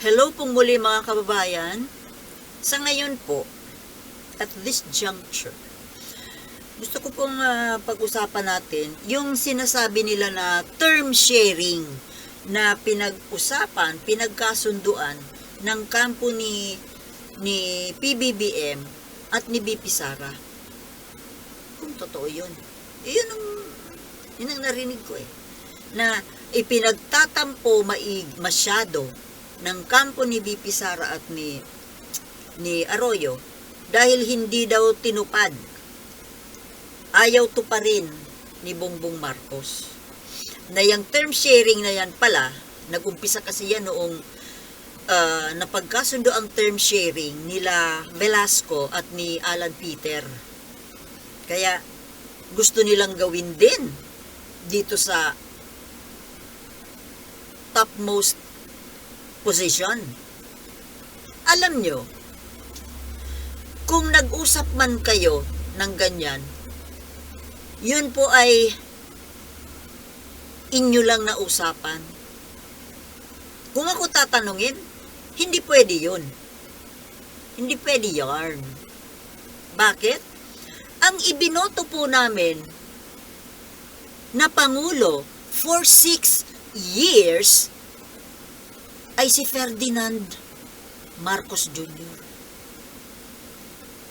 Hello pong muli mga kababayan. Sa ngayon po, at this juncture, gusto ko pong pag-usapan natin yung sinasabi nila na term sharing na pinag-usapan, pinagkasunduan ng kampo ni PBBM at ni BP Sara. Kung totoo yun. Yun ang narinig ko na ipinagtatampo masyado ng kampo ni BP Sara at ni Arroyo dahil hindi daw tinupad. Ayaw tuparin ni Bongbong Marcos. Na yung term sharing na yan pala, nag-umpisa kasi yan noong napagkasundo ang term sharing nila Velasco at ni Alan Peter. Kaya gusto nilang gawin din dito sa topmost position. Alam nyo, kung nag-usap man kayo ng ganyan, yun po ay inyo lang na usapan. Kung ako tatanungin, hindi pwede yun. Hindi pwede yarn. Bakit? Ang ibinoto po namin na Pangulo for 6 years ay si Ferdinand Marcos Jr.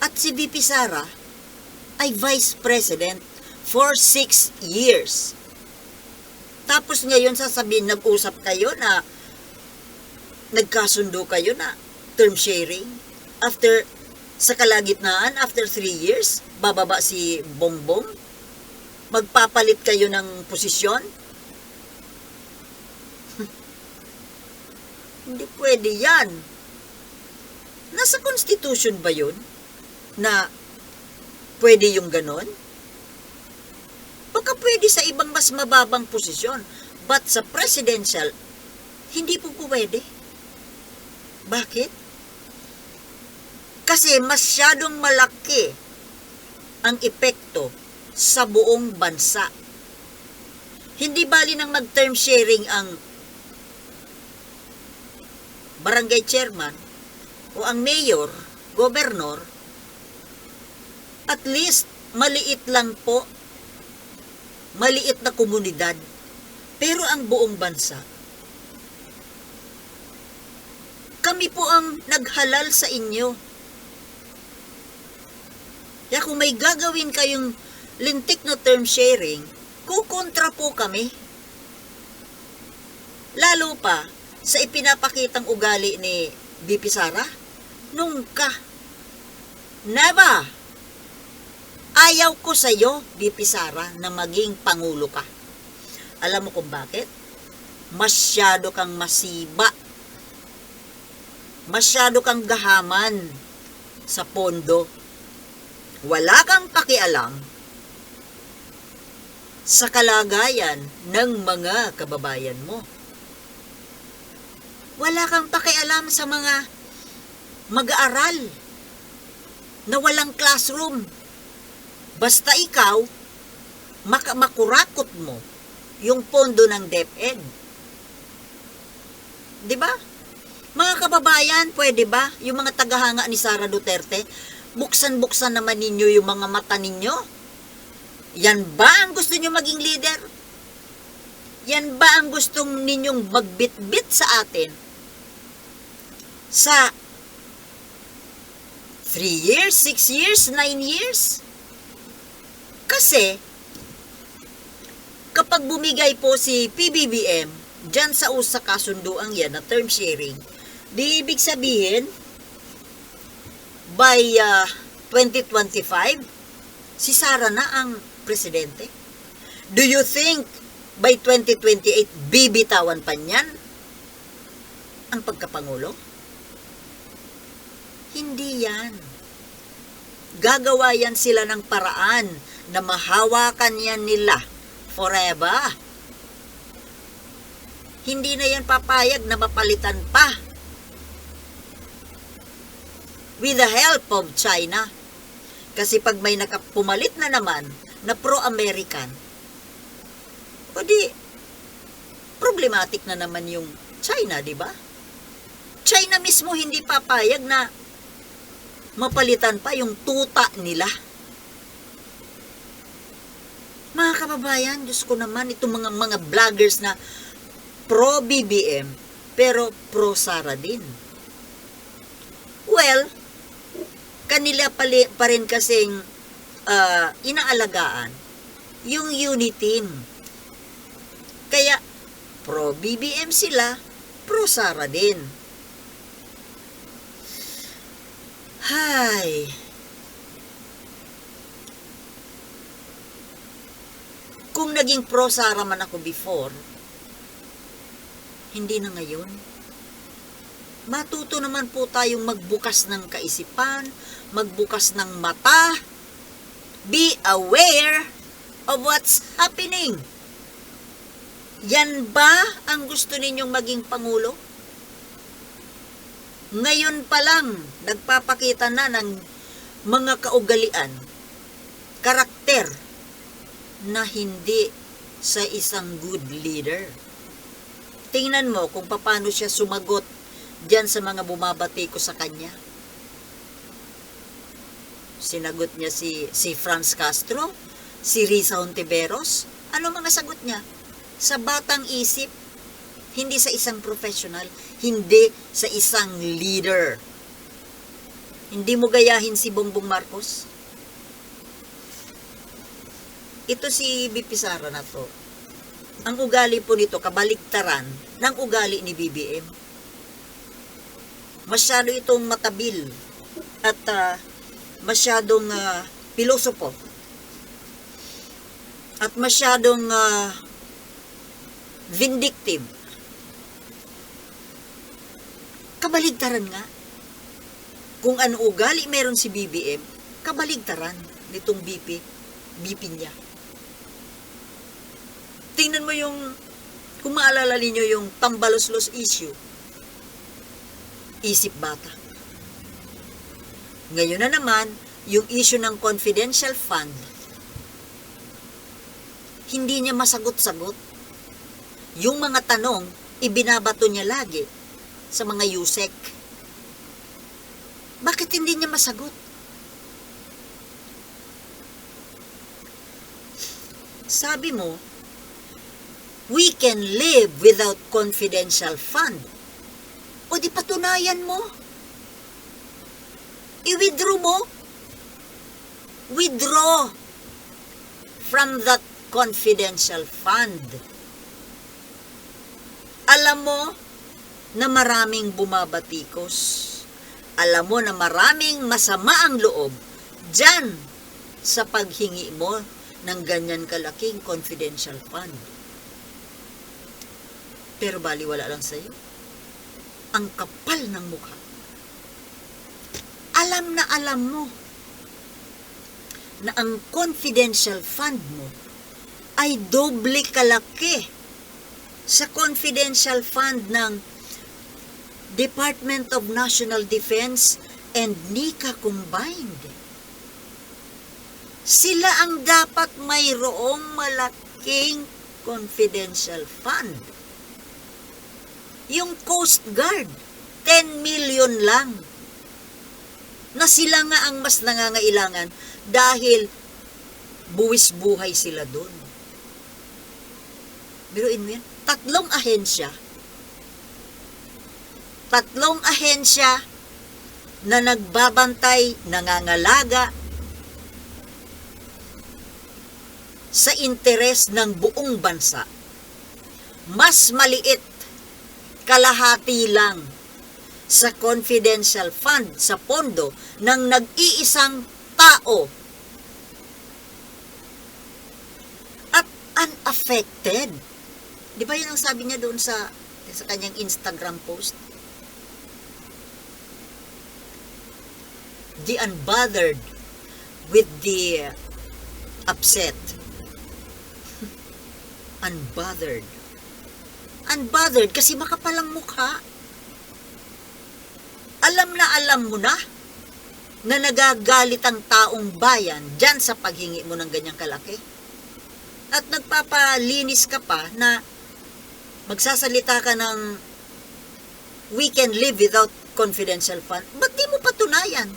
At si VP Sara ay Vice President for 6 years. Tapos ngayon sasabihin, nag-usap kayo na nagkasundo kayo na term sharing. After, sa kalagitnaan, after 3 years, bababa si Bongbong. Magpapalit kayo ng posisyon. Hindi pwede yan. Nasa Constitution ba yun? Na pwede yung ganon? Baka pwede sa ibang mas mababang posisyon. But sa presidential, hindi po pwede. Bakit? Kasi masyadong malaki ang epekto sa buong bansa. Hindi bali nang mag-term sharing ang barangay chairman o ang mayor, gobernador, at least maliit lang po, maliit na komunidad, pero ang buong bansa. Kami po ang naghalal sa inyo. Kaya kung may gagawin kayong lintik na term sharing, kukontra po kami. Lalo pa sa ipinapakitang ugali ni BP Sara, nungka. Never! Ayaw ko sa iyo, BP Sara, na maging pangulo ka. Alam mo kung bakit? Masyado kang masiba. Masyado kang gahaman sa pondo. Wala kang pakialam sa kalagayan ng mga kababayan mo. Wala kang pakialam sa mga mag-aaral na walang classroom. Basta ikaw, makurakot mo yung pondo ng DepEd. Diba? Mga kababayan, pwede ba? Yung mga tagahanga ni Sara Duterte, buksan-buksan naman ninyo yung mga mata ninyo. Yan ba ang gusto nyo maging leader? Yan ba ang gustong ninyong magbit-bit sa atin? Sa 3 years, 6 years, 9 years? Kasi, kapag bumigay po si PBBM dyan sa kasunduang yan na term sharing, di ibig sabihin, by 2025, si Sara na ang presidente. Do you think by 2028, bibitawan pa niyan ang pagkapangulo? Hindi yan. Gagawa yan sila ng paraan na mahawakan yan nila forever. Hindi na yan papayag na mapalitan pa with the help of China. Kasi pag may pumalit na naman na pro-American, o di, problematic na naman yung China, di ba? China mismo hindi papayag na mapalitan pa yung tuta nila. Mga kababayan, Diyos ko naman, itong mga vloggers na pro-BBM, pero pro-Sara din. Well, kanila pa rin kasing inaalagaan yung unity team. Kaya, pro-BBM sila, pro-Sara din. Hay. Kung naging pro-Sara man ako before, hindi na ngayon. Matuto naman po tayong magbukas ng kaisipan, magbukas ng mata, be aware of what's happening. Yan ba ang gusto ninyong maging Pangulo? Ngayon pa lang, nagpapakita na ng mga kaugalian, karakter, na hindi sa isang good leader. Tingnan mo kung paano siya sumagot diyan sa mga bumabati ko sa kanya. Sinagot niya si Franz Castro, si Risa Hontiveros. Ano mga sagot niya? Sa batang isip, hindi sa isang professional, hindi sa isang leader. Hindi mo gayahin si Bongbong Marcos. Ito si BP Sara na to. Ang ugali po nito, kabaligtaran ng ugali ni BBM. Masyado itong matabil at masyadong pilosopo at masyadong vindictive. Kabaligtaran nga. Kung ano ugali meron si BBM, kabaligtaran nitong BP niya. Tingnan mo yung, kung maalala ninyo yung tambalos-los issue, isip bata. Ngayon na naman, yung issue ng confidential fund, hindi niya masagot-sagot. Yung mga tanong, ibinabato niya lagi sa mga USEC. Bakit hindi niya masagot? Sabi mo, we can live without confidential fund. O di patunayan mo. I-withdraw mo. Withdraw from that confidential fund. Alam mo na maraming bumabatikos. Alam mo na maraming masama ang loob dyan sa paghingi mo ng ganyan kalaking confidential fund. Pero baliwala lang sa'yo. Ang kapal ng mukha. Alam na alam mo na ang confidential fund mo ay doble kalaki sa confidential fund ng Department of National Defense and NICA combined. Sila ang dapat mayroong malaking confidential fund. Yung Coast Guard, 10 million lang. Na sila nga ang mas nangangailangan dahil buwis buhay sila doon. Biruin mo yan, tatlong ahensya na nagbabantay, nangangalaga sa interes ng buong bansa. Mas maliit, kalahati lang sa confidential fund, sa pondo ng nag-iisang tao. At unaffected. Di ba yun ang sabi niya doon sa kanyang Instagram post? The unbothered with the upset. Unbothered. Unbothered kasi makapalang mukha. Alam mo na nagagalit ang taong bayan dyan sa paghingi mo ng ganyang kalaki. At nagpapalinis ka pa na magsasalita ka ng we can live without confidential fund. Ba't di mo patunayan?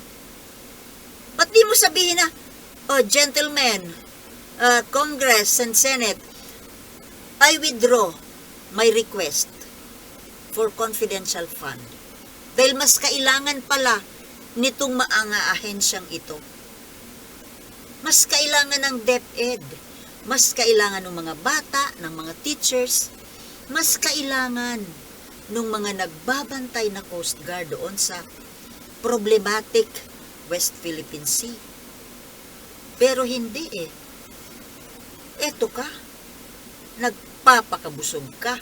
Ba't di mo sabihin na, oh, gentlemen, Congress and Senate, I withdraw my request for confidential fund. Dahil mas kailangan pala nitong maanga-ahensyang ito. Mas kailangan ng DepEd. Mas kailangan ng mga bata, ng mga teachers. Mas kailangan ng mga nagbabantay na Coast Guard doon sa problematic West Philippine Sea. Pero hindi eh. Eto ka. Nagpapakabusog ka.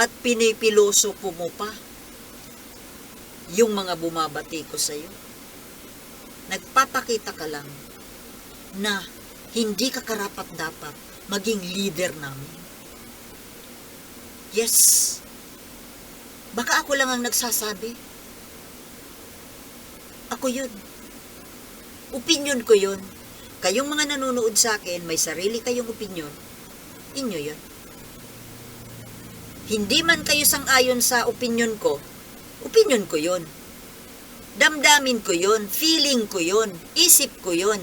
At pinipiloso po mo pa yung mga bumabati ko sa'yo. Nagpapakita ka lang na hindi ka karapat-dapat maging leader namin. Yes, baka ako lang ang nagsasabi. Ako yun. Opinion ko yun. Kayong mga nanonood sa akin, may sarili kayong opinion, inyo yun. Hindi man kayo sang-ayon sa opinion ko yun. Damdamin ko yun, feeling ko yun, isip ko yun.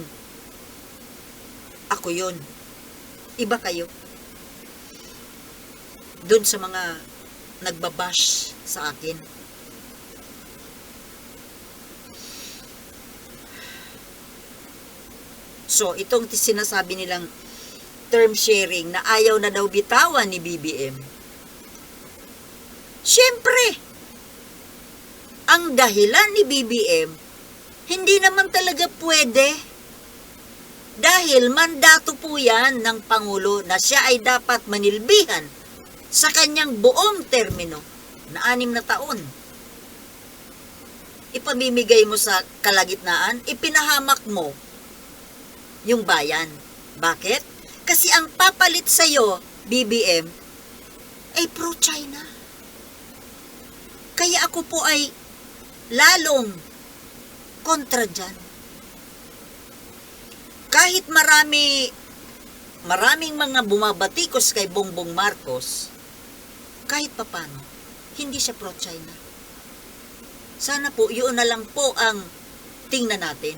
Ako yun. Iba kayo. Doon sa mga nagbabash sa akin. So, itong sinasabi nilang term sharing na ayaw na daw bitawan ni BBM. Siyempre, ang dahilan ni BBM, hindi naman talaga pwede. Dahil mandato po yan ng Pangulo na siya ay dapat manilbihan sa kanyang buong termino na 6 na taon. Ipamimigay mo sa kalagitnaan, ipinahamak mo yung bayan. Bakit? Kasi ang papalit sa'yo, BBM, ay pro-China. Kaya ako po ay lalong kontra dyan. Kahit maraming mga bumabatikos kay Bongbong Marcos, kahit papano, hindi siya pro-China. Sana po, yun na lang po ang tingnan natin.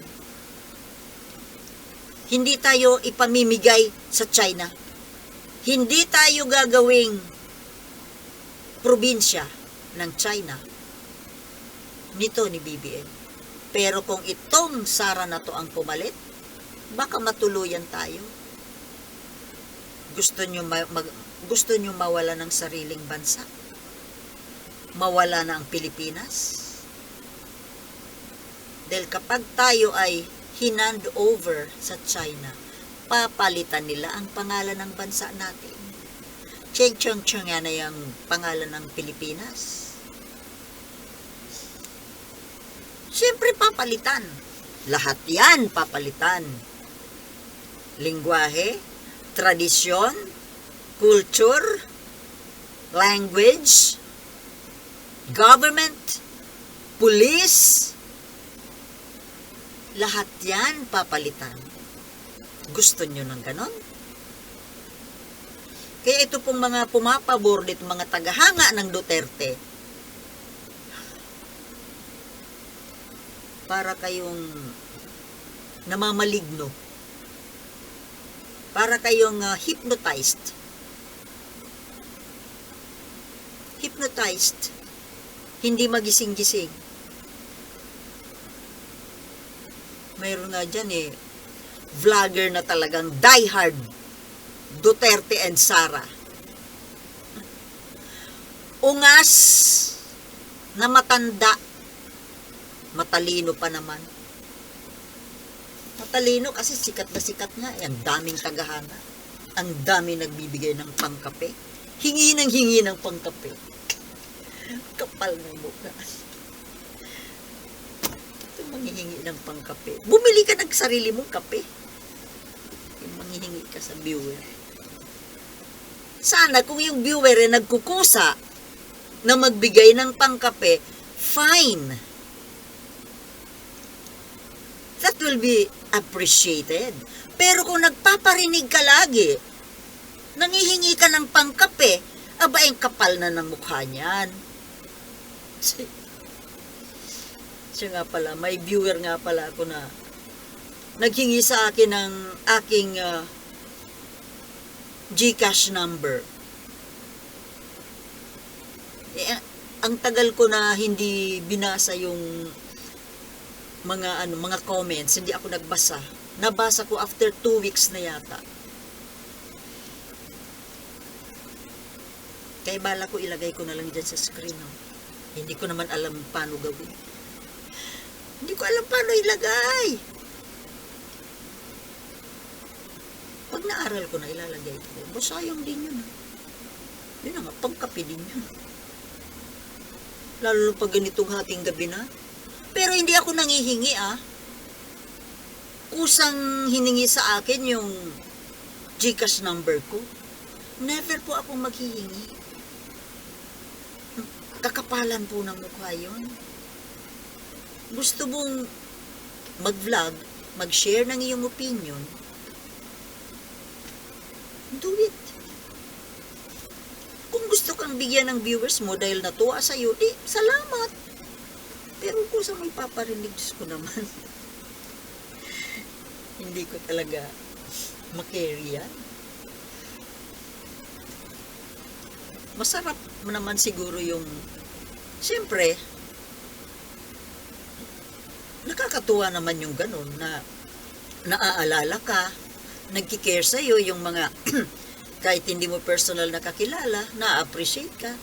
Hindi tayo ipamimigay sa China. Hindi tayo gagawing probinsya ng China nito ni BBM. Pero kung itong Sara na to ang pumalit, baka matuluyan tayo. Gusto nyo mawala ng sariling bansa? Mawala na ang Pilipinas? Dahil kapag tayo ay hinand over sa China, papalitan nila ang pangalan ng bansa natin. Cheng-cheng-cheng yan na yung pangalan ng Pilipinas. Siyempre papalitan. Lahat yan papalitan. Lingwahe, tradisyon, culture, language, government, police, lahat yan papalitan. Gusto nyo ng ganon? Kaya ito pong mga pumapabor dito, mga tagahanga ng Duterte, para kayong namamaligno. Para kayong hypnotized. Hypnotized. Hindi magising-gising. Mayroon nga dyan vlogger na talagang diehard Duterte and Sara. Ungas na matanda. Matalino pa naman. Matalino kasi sikat na sikat nga. Ang daming tagahanga. Ang daming nagbibigay ng pangkape. Hingi ng pangkape. Kapal ng mukha. Ito manghihingi ng pangkape. Bumili ka ng sarili mong kape. Yung manghihingi ka sa viewer. Sana kung yung viewer ay nagkukusa na magbigay ng pangkape, fine. That will be appreciated. Pero kung nagpaparinig ka lagi, nangihingi ka ng pangkape, Aba, ang kapal na ng mukha niyan. Siya nga pala, may viewer nga pala ako na naghingi sa akin ng aking GCash number. Ang tagal ko na hindi binasa yung mga comments, hindi ako nagbasa. Nabasa ko after 2 weeks na yata. Kaya bala ko ilagay ko na lang dyan sa screen. No? Hindi ko naman alam paano gawin. Hindi ko alam paano ilagay. Pag naaral ko na, ilalagay ko. Sayang din yun. Yun na nga, pangkape din yun. Lalo pag ganitong hating gabi na. Pero hindi ako nangihingi Kusang hiningi sa akin yung GCash number ko. Never po ako maghihingi. Kakapalan po ng mukha yun. Gusto mong mag-vlog, mag-share ng iyong opinion, do it. Kung gusto kang bigyan ng viewers mo dahil natuwa sa'yo, salamat. Pero kung sa may paparinig, Diyos ko naman, hindi ko talaga makarry yan. Masarap naman siguro yung, siyempre, nakakatuwa naman yung ganun na naaalala ka, nagkikare sa'yo yung mga kahit hindi mo personal nakakilala, na-appreciate ka.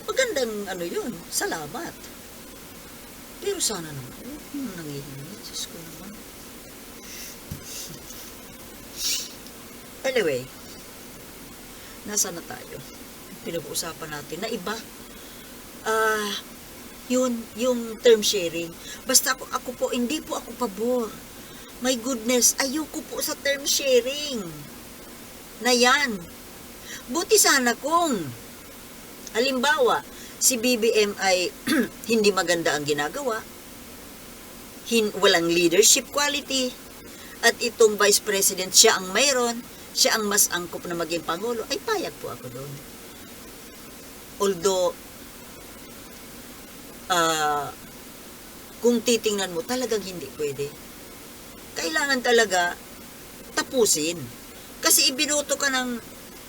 Magandang yun, salamat. Pero sana naman, yung nangihingi, Diyos ko naman. Anyway, nasa na tayo? Pinag-uusapan natin na iba. Yung term sharing. Basta ako po, hindi po ako pabor. My goodness, ayoko po sa term sharing. Na yan. Buti sana kung, halimbawa, si BBM ay hindi maganda ang ginagawa, walang leadership quality, at itong Vice President, siya ang mayroon, siya ang mas angkop na maging Pangulo, ay payag po ako doon. Although, kung titingnan mo, talagang hindi pwede. Kailangan talaga tapusin. Kasi ibinoto ka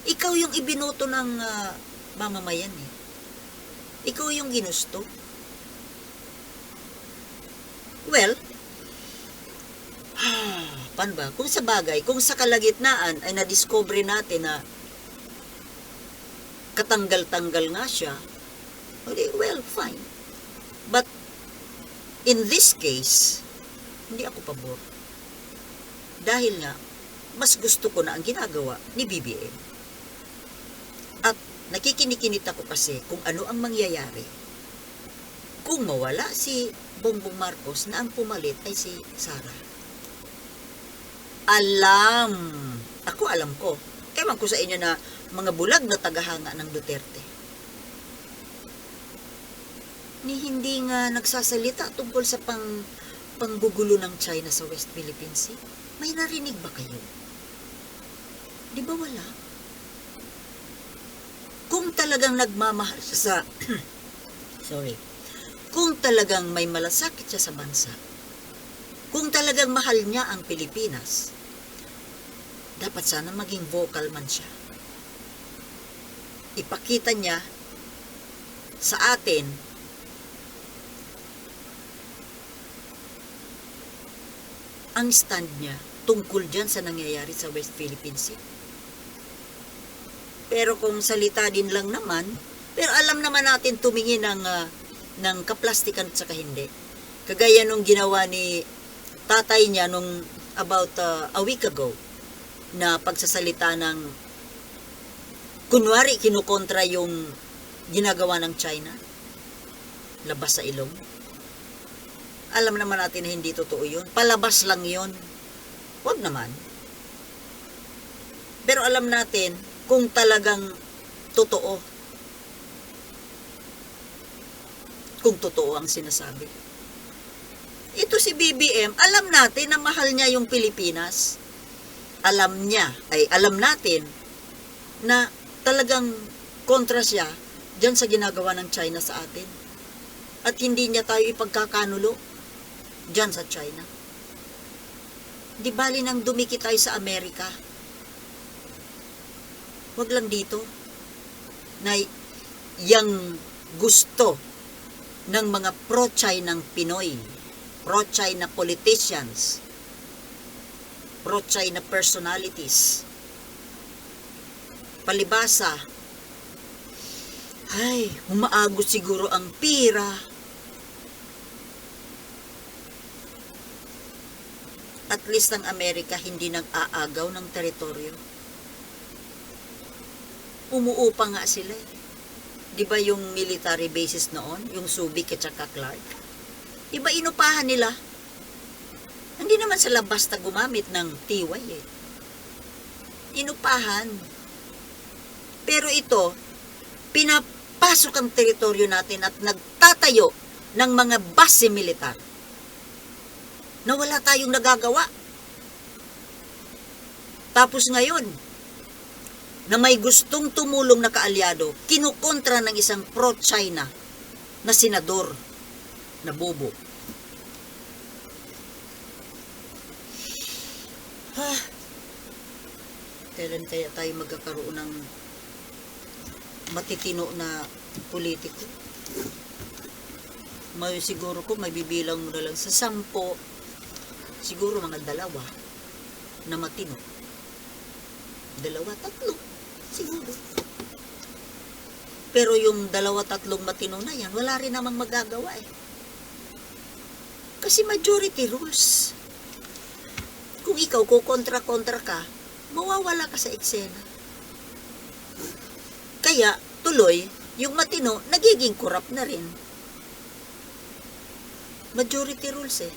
ikaw yung ibinoto ng mamamayan eh. Ikaw yung ginusto. Well, paano ba? Kung sa bagay, kung sa kalagitnaan ay na-discover natin na katanggal-tanggal nga siya, well, fine. But, in this case, hindi ako pabor. Dahil nga, mas gusto ko na ang ginagawa ni BBM. At nakikinikinit ako kasi kung ano ang mangyayari kung mawala si Bongbong Marcos na ang pumalit ay si Sara. Alam ko. Ewan ko sa inyo na mga bulag na tagahanga ng Duterte. Hindi nga nagsasalita tungkol sa panggugulo ng China sa West Philippine Sea. May narinig ba kayo? Di ba wala? Kung talagang nagmamahal siya sa kung talagang may malasakit siya sa bansa, kung talagang mahal niya ang Pilipinas, dapat sana maging vocal man siya. Ipakita niya sa atin ang stand niya tungkol dyan sa nangyayari sa West Philippine Sea. Pero kung salita din lang naman, pero alam naman natin tumingin ng kaplastikan at saka hindi. Kagaya nung ginawa ni tatay niya nung about a week ago, na pagsasalita ng kunwari kinukontra yung ginagawa ng China, labas sa ilong. Alam naman natin na hindi totoo yun. Palabas lang yun. Huwag naman. Pero alam natin kung talagang totoo. Kung totoo ang sinasabi. Ito si BBM, alam natin na mahal niya yung Pilipinas. Alam natin na talagang kontra siya dyan sa ginagawa ng China sa atin. At hindi niya tayo ipagkakanulo dyan sa China. Di bali nang dumikit tayo sa Amerika. Huwag lang dito na yang gusto ng mga pro-Chinang Pinoy, pro-China politicians, pro-China personalities. Palibasa, ay, humaagos siguro ang pira. At least ang Amerika hindi nag-aagaw ng teritoryo. Umuupa nga sila eh. Di ba yung military bases noon, yung Subic at saka Clark? Di ba inupahan nila? Hindi naman sila basta gumamit ng tiway eh. Inupahan. Pero ito, pinapasok ang teritoryo natin at nagtatayo ng mga base militar na wala tayong nagagawa. Tapos ngayon, na may gustong tumulong na kaalyado, kinukontra ng isang pro-China na senador na bobo. Kailan kaya tayo magkakaroon ng matitino na politiko? Siguro ko may bibilang mo na lang sa 10, siguro mga 2 na matino. 2, 3 siguro. Pero yung 2, 3 matino na yan, wala rin namang magagawa eh. Kasi majority rules. Kung ikaw kukontra-kontra ka, mawawala ka sa eksena. Kaya, tuloy, yung matino, nagiging corrupt na rin. Majority rules eh.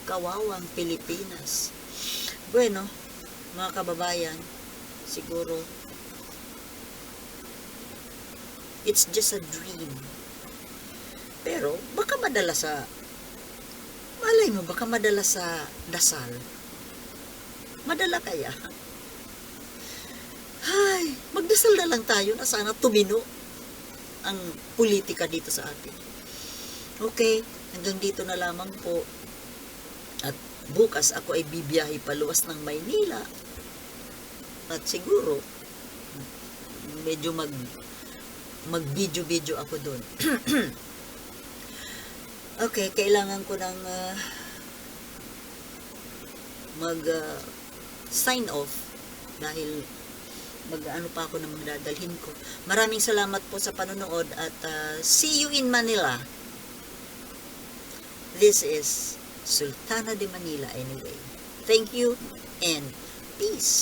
Kawawang Pilipinas. Bueno, mga kababayan, siguro, it's just a dream. Pero, baka madala sa, malay mo, baka madala sa dasal. Madala kaya? Ay, magdasal na lang tayo na sana tumino ang politika dito sa atin. Okay, hanggang dito na lamang po. At bukas ako ay bibiyahe paluwas ng Maynila. At siguro, medyo mag-video ako doon. Okay, kailangan ko ng sign off dahil mag-ano pa ako ng mga dadalhin ko. Maraming salamat po sa panonood at see you in Manila. This is Sultana de Manila anyway. Thank you and peace.